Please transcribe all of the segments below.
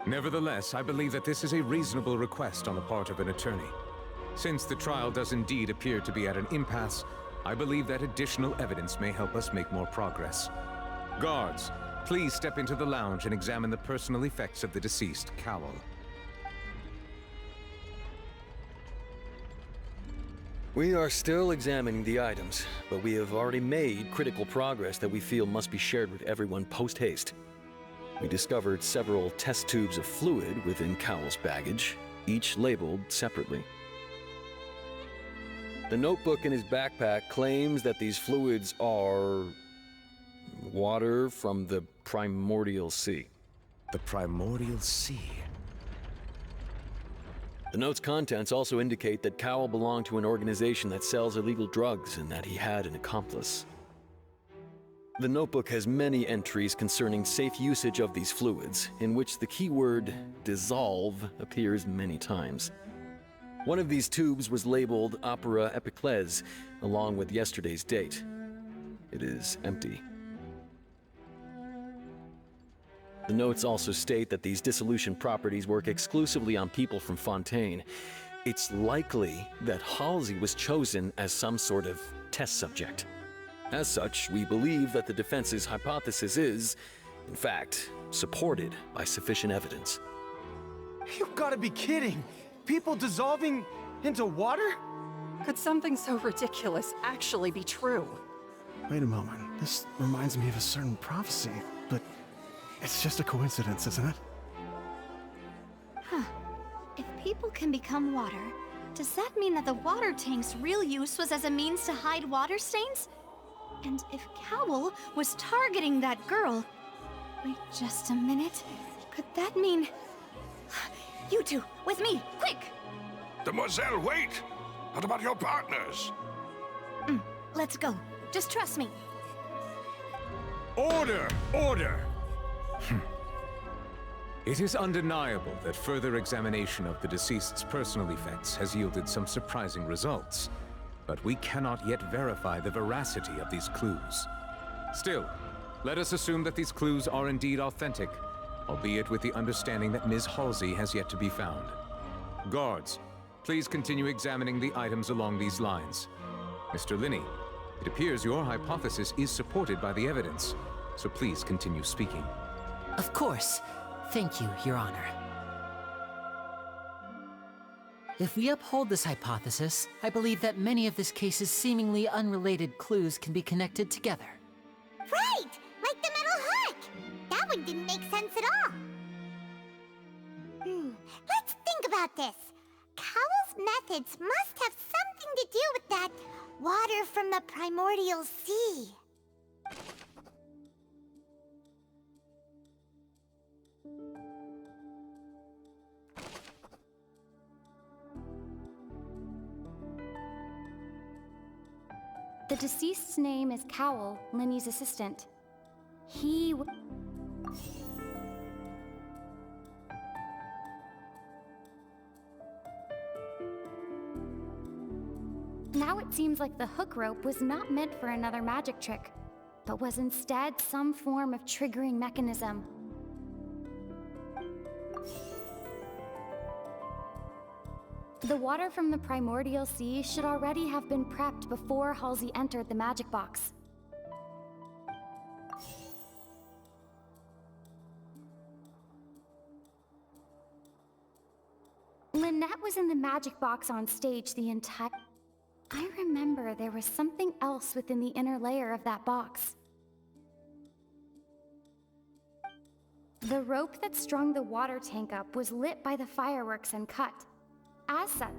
Nevertheless, I believe that this is a reasonable request on the part of an attorney. Since the trial does indeed appear to be at an impasse, I believe that additional evidence may help us make more progress. Guards, please step into the lounge and examine the personal effects of the deceased Cowell. We are still examining the items, but we have already made critical progress that we feel must be shared with everyone post-haste. We discovered several test tubes of fluid within Cowell's baggage, each labeled separately. The notebook in his backpack claims that these fluids are water from the primordial sea. The primordial sea? The note's contents also indicate that Cowell belonged to an organization that sells illegal drugs and that he had an accomplice. The notebook has many entries concerning safe usage of these fluids, in which the keyword dissolve appears many times. One of these tubes was labeled Opera Epiclese, along with yesterday's date. It is empty. The notes also state that these dissolution properties work exclusively on people from Fontaine. It's likely that Halsey was chosen as some sort of test subject. As such, we believe that the defense's hypothesis is, in fact, supported by sufficient evidence. You've got to be kidding! People dissolving into water? Could something so ridiculous actually be true? Wait a moment. This reminds me of a certain prophecy, but it's just a coincidence, isn't it? Huh. If people can become water, does that mean that the water tank's real use was as a means to hide water stains? And if Cowell was targeting that girl... Wait just a minute. Could that mean... You two, with me, quick! Demoiselle, wait! What about your partners? Let's go. Just trust me. Order! Order! It is undeniable that further examination of the deceased's personal effects has yielded some surprising results, but we cannot yet verify the veracity of these clues. Still, let us assume that these clues are indeed authentic, albeit with the understanding that Ms. Halsey has yet to be found. Guards, please continue examining the items along these lines. Mr. Linney, it appears your hypothesis is supported by the evidence, so please continue speaking. Of course. Thank you, Your Honor. If we uphold this hypothesis, I believe that many of this case's seemingly unrelated clues can be connected together. Right! Like the metal hook! That one didn't make sense at all. Let's think about this. Cowell's methods must have something to do with that water from the primordial sea. The deceased's name is Cowell, Linney's assistant. Now it seems like the hook rope was not meant for another magic trick, but was instead some form of triggering mechanism. The water from the primordial sea should already have been prepped before Halsey entered the magic box. Lynette was in the magic box on stage the entire... I remember there was something else within the inner layer of that box. The rope that strung the water tank up was lit by the fireworks and cut. As such...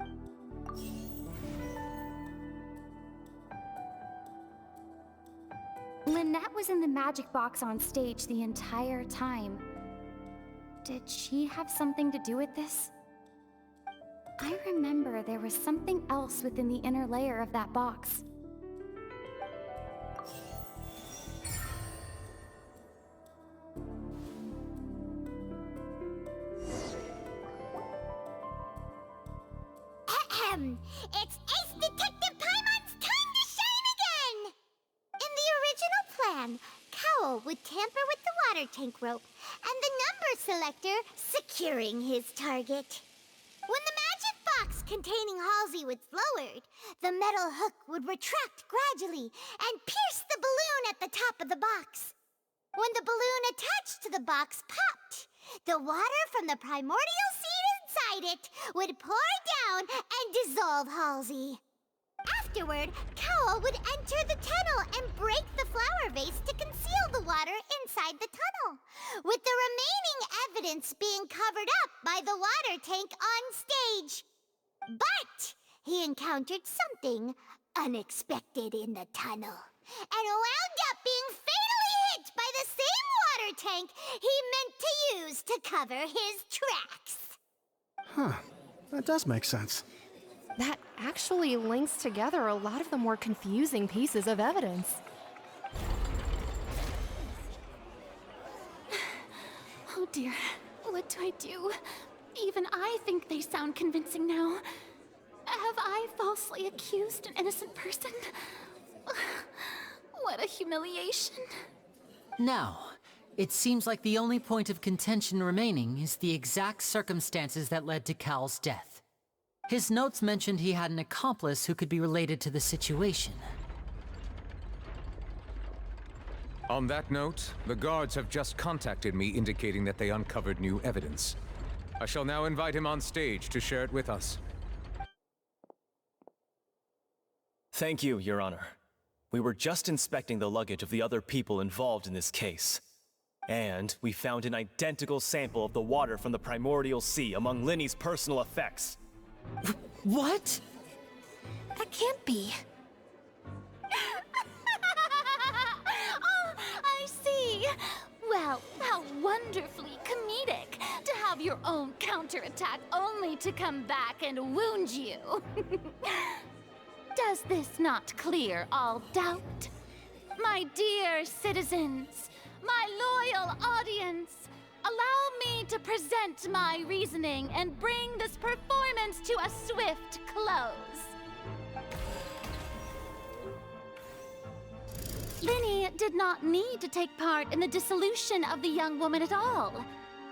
Lynette was in the magic box on stage the entire time. Did she have something to do with this? I remember there was something else within the inner layer of that box. It's Ace Detective Paimon's time to shine again! In the original plan, Cowell would tamper with the water tank rope, and the number selector securing his target. When the magic box containing Halsey was lowered, the metal hook would retract gradually and pierce the balloon at the top of the box. When the balloon attached to the box popped, the water from the primordial seed inside it would pour down and dissolve Halsey. Afterward, Cowl would enter the tunnel and break the flower vase to conceal the water inside the tunnel, with the remaining evidence being covered up by the water tank on stage. But he encountered something unexpected in the tunnel, and wound up being fatally hit by the same water tank he meant to use to cover his tracks. Huh. That does make sense. That actually links together a lot of the more confusing pieces of evidence. Oh dear, what do I do? Even I think they sound convincing now. Have I falsely accused an innocent person? What a humiliation. Now, it seems like the only point of contention remaining is the exact circumstances that led to Cal's death. His notes mentioned he had an accomplice who could be related to the situation. On that note, the guards have just contacted me indicating that they uncovered new evidence. I shall now invite him on stage to share it with us. Thank you, Your Honor. We were just inspecting the luggage of the other people involved in this case. And we found an identical sample of the water from the primordial sea among Linny's personal effects. What? That can't be. Oh, I see. Well, how wonderfully comedic to have your own counterattack only to come back and wound you. Does this not clear all doubt? My dear citizens, my loyal audience, allow me to present my reasoning and bring this performance to a swift close. Linny did not need to take part in the dissolution of the young woman at all.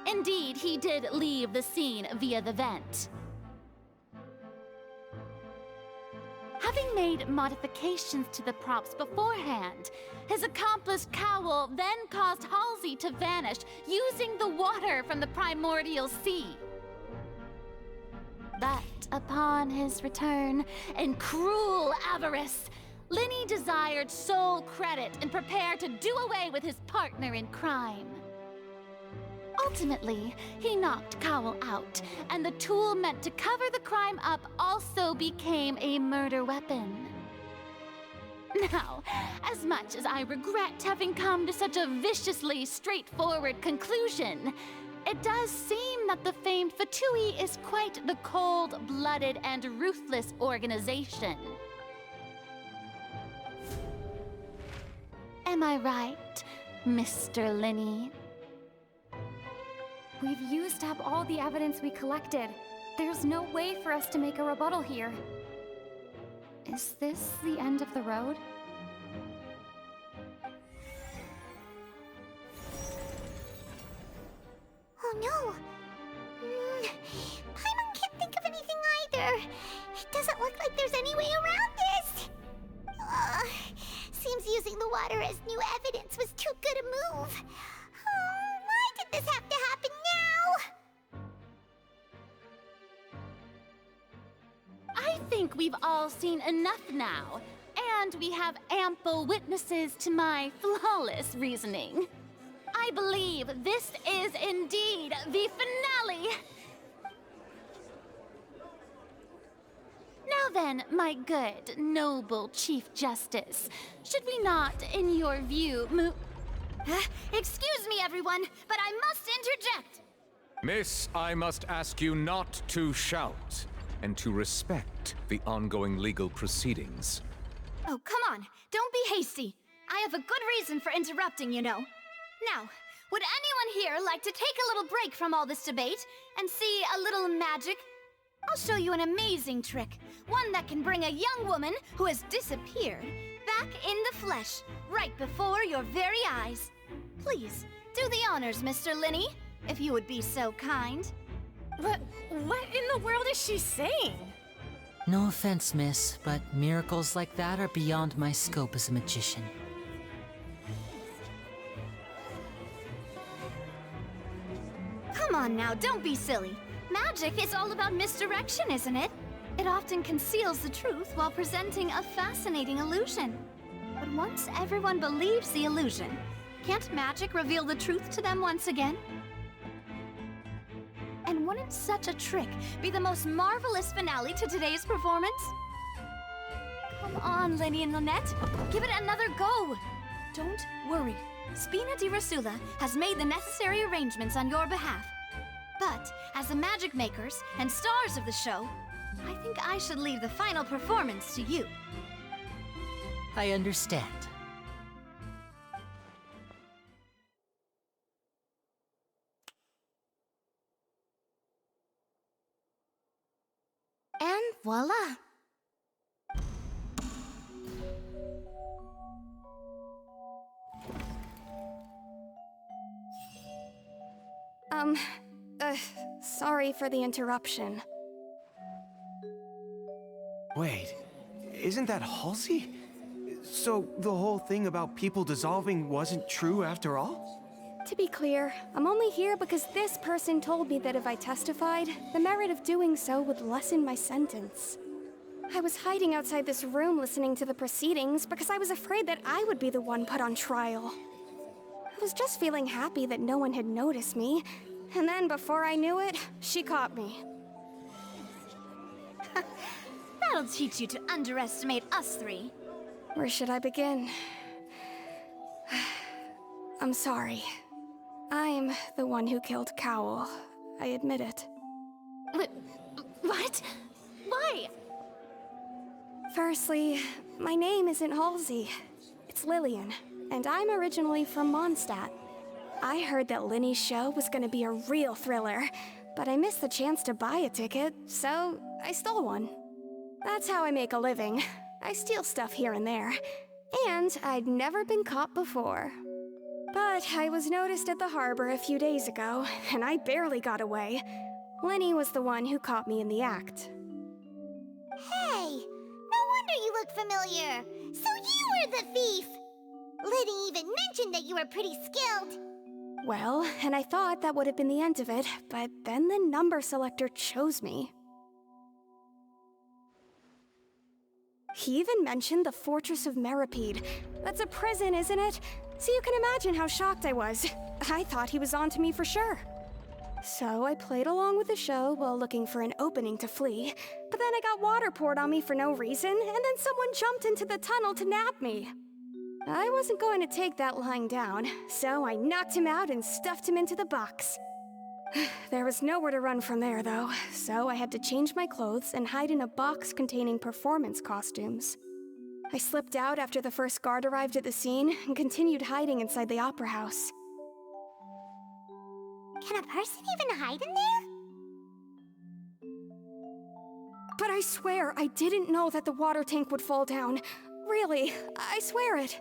Indeed, he did leave the scene via the vent. Having made modifications to the props beforehand, his accomplice Cowl then caused Halsey to vanish using the water from the primordial sea. But upon his return, in cruel avarice, Linny desired sole credit and prepared to do away with his partner in crime. Ultimately, he knocked Cowl out, and the tool meant to cover the crime up also became a murder weapon. Now, as much as I regret having come to such a viciously straightforward conclusion, it does seem that the famed Fatui is quite the cold-blooded and ruthless organization. Am I right, Mr. Linny? We've used up all the evidence we collected. There's no way for us to make a rebuttal here. Is this the end of the road? Oh no! Paimon can't think of anything either. It doesn't look like there's any way around this. Seems using the water as new evidence was too good a move. Why did this have to happen now? I think we've all seen enough now, and we have ample witnesses to my flawless reasoning. I believe this is indeed the finale. Now then, my good, noble Chief Justice, should we not, in your view, Excuse me, everyone, but I must interject. Miss, I must ask you not to shout, and to respect the ongoing legal proceedings. Oh, come on. Don't be hasty. I have a good reason for interrupting, you know. Now, would anyone here like to take a little break from all this debate and see a little magic? I'll show you an amazing trick. One that can bring a young woman who has disappeared back in the flesh, right before your very eyes. Please, do the honors, Mr. Linny. if you would be so kind. What in the world is she saying? No offense, miss, but miracles like that are beyond my scope as a magician. Come on now, don't be silly. Magic is all about misdirection, isn't it? It often conceals the truth while presenting a fascinating illusion. But once everyone believes the illusion, can't magic reveal the truth to them once again? And wouldn't such a trick be the most marvelous finale to today's performance? Come on, Lenny and Lynette. Give it another go. Don't worry. Spina di Rasula has made the necessary arrangements on your behalf. But as the magic makers and stars of the show, I think I should leave the final performance to you. I understand. And voila! Sorry for the interruption. Wait, isn't that Halsey? So the whole thing about people dissolving wasn't true after all? To be clear, I'm only here because this person told me that if I testified, the merit of doing so would lessen my sentence. I was hiding outside this room listening to the proceedings because I was afraid that I would be the one put on trial. I was just feeling happy that no one had noticed me, and then before I knew it, she caught me. That'll teach you to underestimate us three. Where should I begin? I'm sorry. I'm the one who killed Cowl. I admit it. What? Why? Firstly, my name isn't Halsey. It's Lillian, and I'm originally from Mondstadt. I heard that Linny's show was gonna be a real thriller, but I missed the chance to buy a ticket, so I stole one. That's how I make a living. I steal stuff here and there, and I'd never been caught before. But I was noticed at the harbor a few days ago, and I barely got away. Linny was the one who caught me in the act. Hey, no wonder you look familiar. So you were the thief. Liddy even mentioned that you were pretty skilled. Well, and I thought that would have been the end of it, but then the number selector chose me. He even mentioned the Fortress of Meripede. That's a prison, isn't it? So you can imagine how shocked I was. I thought he was on to me for sure. So I played along with the show while looking for an opening to flee, but then I got water poured on me for no reason, and then someone jumped into the tunnel to nab me. I wasn't going to take that lying down, so I knocked him out and stuffed him into the box. There was nowhere to run from there, though, so I had to change my clothes and hide in a box containing performance costumes. I slipped out after the first guard arrived at the scene and continued hiding inside the opera house. Can a person even hide in there? But I swear I didn't know that the water tank would fall down. Really, I swear it.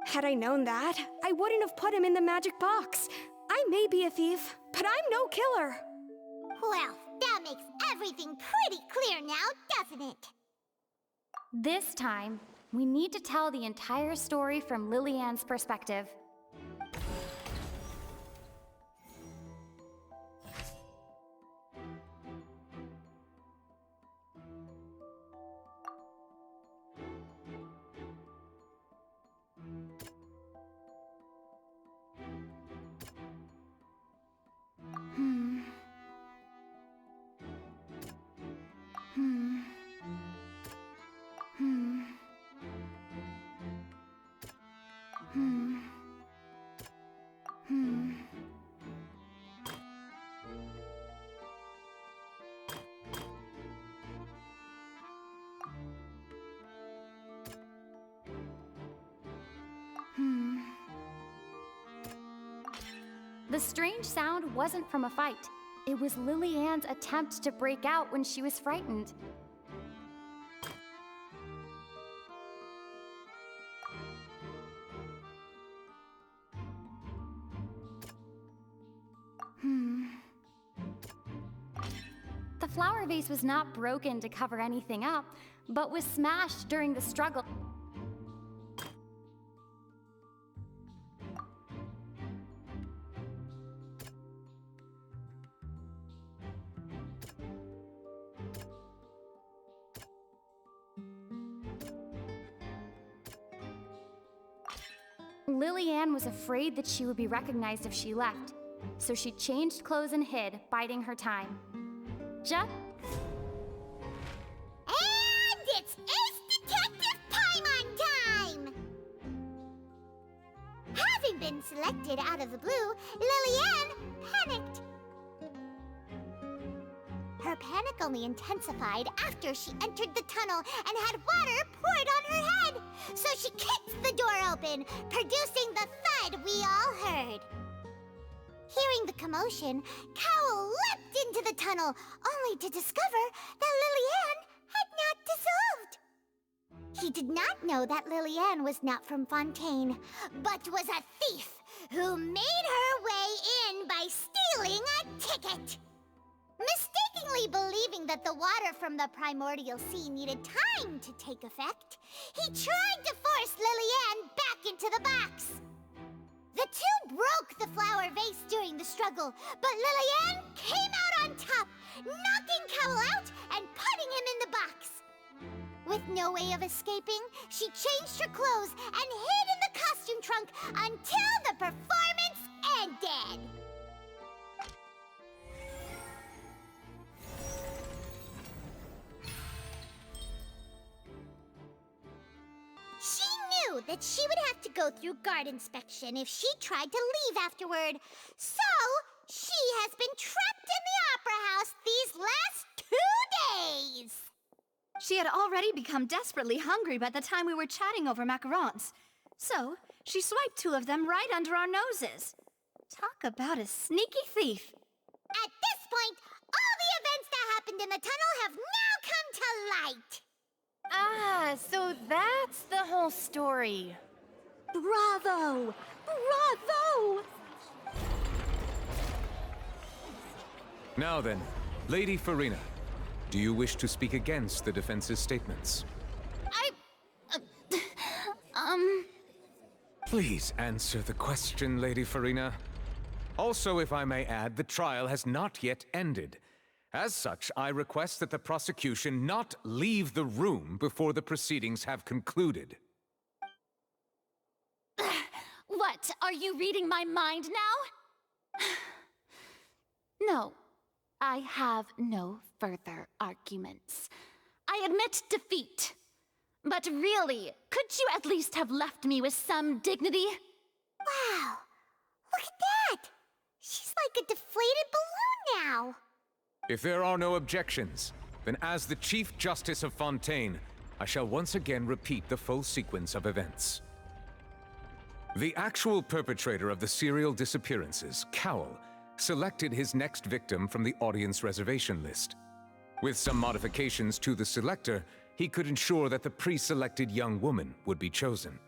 Had I known that, I wouldn't have put him in the magic box. I may be a thief, but I'm no killer. Well, that makes everything pretty clear now, doesn't it? This time, we need to tell the entire story from Lillian's perspective. The strange sound wasn't from a fight. It was Lillian's attempt to break out when she was frightened. flower vase was not broken to cover anything up, but was smashed during the struggle. Lillian was afraid that she would be recognized if she left, so she changed clothes and hid, biding her time. And it's Ace Detective Paimon time! Having been selected out of the blue, Lillian panicked. Her panic only intensified after she entered the tunnel and had water poured on her head. So she kicked the door open, producing the thud we all heard. Hearing the commotion, Cowl leapt into the tunnel, only to discover that Lillian had not dissolved. He did not know that Lillian was not from Fontaine, but was a thief who made her way in by stealing a ticket. Mistakenly believing that the water from the primordial sea needed time to take effect, he tried to force Lillian back into the box. The two broke the flower vase during the struggle, but Lillian came out on top, knocking Cowl out and putting him in the box. With no way of escaping, she changed her clothes and hid in the costume trunk until the performance ended. She knew that she would have to go through guard inspection if she tried to leave afterward. So, she has been trapped in the Opera House these last 2 days. She had already become desperately hungry by the time we were chatting over macarons. So, she swiped 2 of them right under our noses. Talk about a sneaky thief. At this point, all the events that happened in the tunnel have now come to light. Ah, so that's the whole story. Bravo! Bravo! Now then, Lady Farina, do you wish to speak against the defense's statements? Please answer the question, Lady Farina. Also, if I may add, the trial has not yet ended. As such, I request that the prosecution not leave the room before the proceedings have concluded. What? Are you reading my mind now? No, I have no further arguments. I admit defeat. But really, could you at least have left me with some dignity? Wow, look at that! She's like a deflated balloon now. If there are no objections, then as the Chief Justice of Fontaine, I shall once again repeat the full sequence of events. The actual perpetrator of the serial disappearances, Cowl, selected his next victim from the audience reservation list. With some modifications to the selector, he could ensure that the pre-selected young woman would be chosen.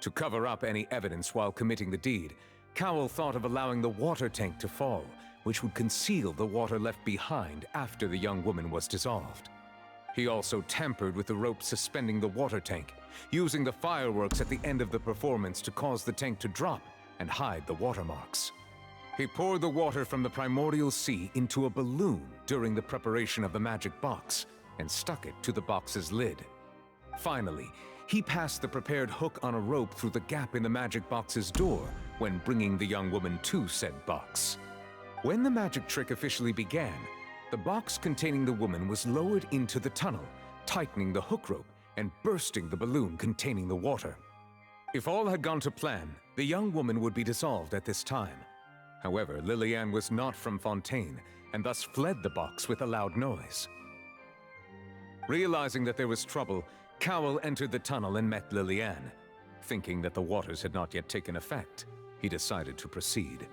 To cover up any evidence while committing the deed, Cowl thought of allowing the water tank to fall, which would conceal the water left behind after the young woman was dissolved. He also tampered with the rope suspending the water tank, using the fireworks at the end of the performance to cause the tank to drop and hide the watermarks. He poured the water from the primordial sea into a balloon during the preparation of the magic box and stuck it to the box's lid. Finally, he passed the prepared hook on a rope through the gap in the magic box's door when bringing the young woman to said box. When the magic trick officially began, the box containing the woman was lowered into the tunnel, tightening the hook rope and bursting the balloon containing the water. If all had gone to plan, the young woman would be dissolved at this time. However, Lillian was not from Fontaine and thus fled the box with a loud noise. Realizing that there was trouble, Cowl entered the tunnel and met Lillian. Thinking that the waters had not yet taken effect, he decided to proceed.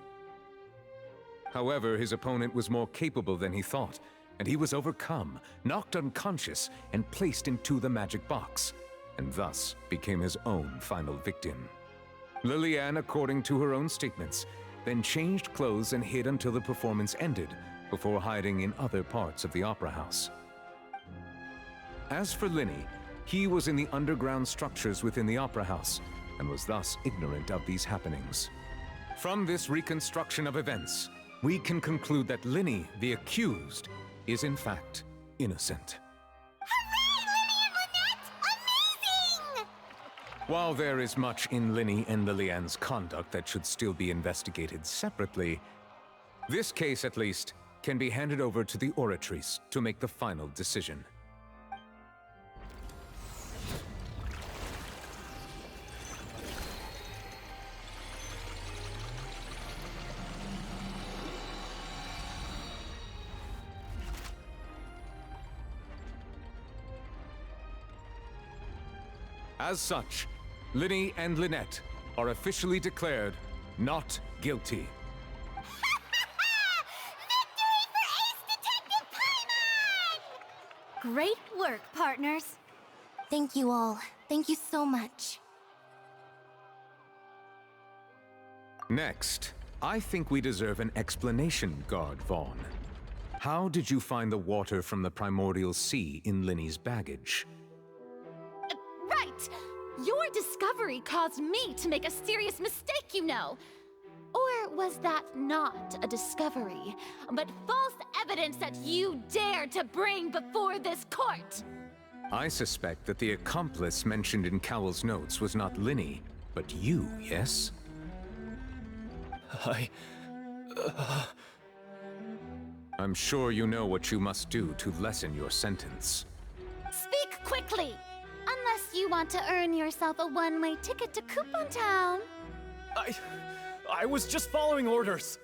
However, his opponent was more capable than he thought, and he was overcome, knocked unconscious, and placed into the magic box, and thus became his own final victim. Lillian, according to her own statements, then changed clothes and hid until the performance ended, before hiding in other parts of the Opera House. As for Linny, he was in the underground structures within the Opera House and was thus ignorant of these happenings. From this reconstruction of events, we can conclude that Linny, the accused, is in fact innocent. Hooray, Linny and Lynette! Amazing! While there is much in Linny and Lillian's conduct that should still be investigated separately, this case, at least, can be handed over to the Oratrice to make the final decision. As such, Linny and Lynette are officially declared not guilty. Victory for Ace Detective Paimon! Great work, partners. Thank you all. Thank you so much. Next, I think we deserve an explanation, Guard Vaughn. How did you find the water from the primordial sea in Linny's baggage? Right! Your discovery caused me to make a serious mistake, you know. Or was that not a discovery, but false evidence that you dared to bring before this court? I suspect that the accomplice mentioned in Cowell's notes was not Linny, but you, yes? I'm sure you know what you must do to lessen your sentence. Speak quickly! Unless you want to earn yourself a one-way ticket to Coupon Town. I was just following orders.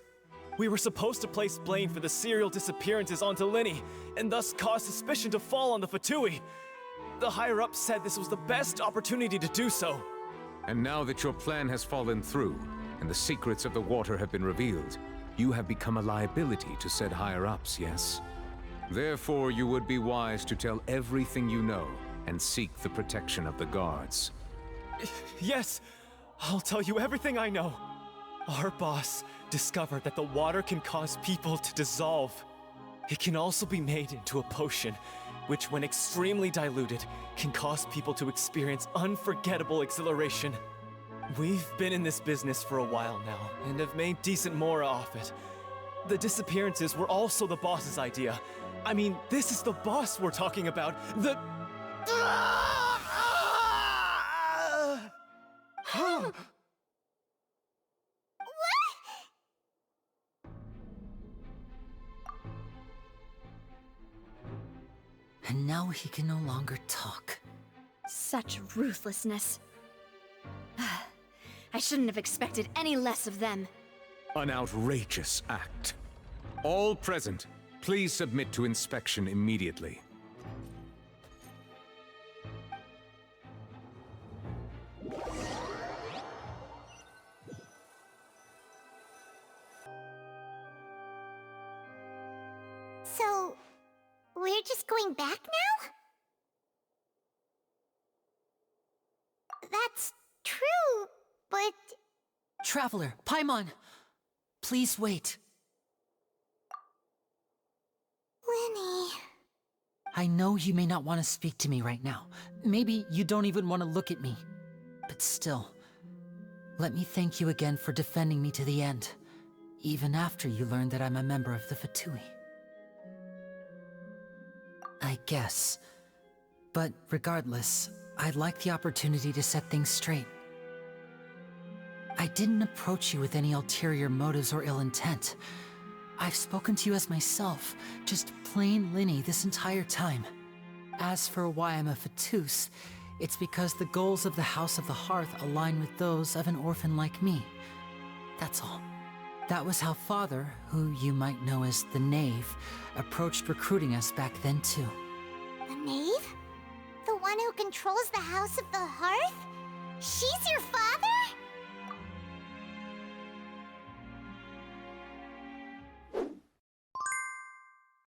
We were supposed to place blame for the serial disappearances onto Linny, and thus cause suspicion to fall on the Fatui. The higher-ups said this was the best opportunity to do so. And now that your plan has fallen through, and the secrets of the water have been revealed, you have become a liability to said higher-ups, yes? Therefore, you would be wise to tell everything you know, and seek the protection of the guards. Yes, I'll tell you everything I know. Our boss discovered that the water can cause people to dissolve. It can also be made into a potion, which when extremely diluted, can cause people to experience unforgettable exhilaration. We've been in this business for a while now, and have made decent mora off it. The disappearances were also the boss's idea. I mean, this is the boss we're talking about. The... And now he can no longer talk. Such ruthlessness. I shouldn't have expected any less of them. An outrageous act. All present, please submit to inspection immediately. So, we're just going back now? That's true, but... Traveler, Paimon! Please wait. Linny... I know you may not want to speak to me right now. Maybe you don't even want to look at me. But still, let me thank you again for defending me to the end, even after you learned that I'm a member of the Fatui. I guess. But regardless, I'd like the opportunity to set things straight. I didn't approach you with any ulterior motives or ill intent. I've spoken to you as myself, just plain Linny this entire time. As for why I'm a Fatus, it's because the goals of the House of the Hearth align with those of an orphan like me. That's all. That was how Father, who you might know as the Knave, approached recruiting us back then too. The Knave? The one who controls the House of the Hearth? She's your father?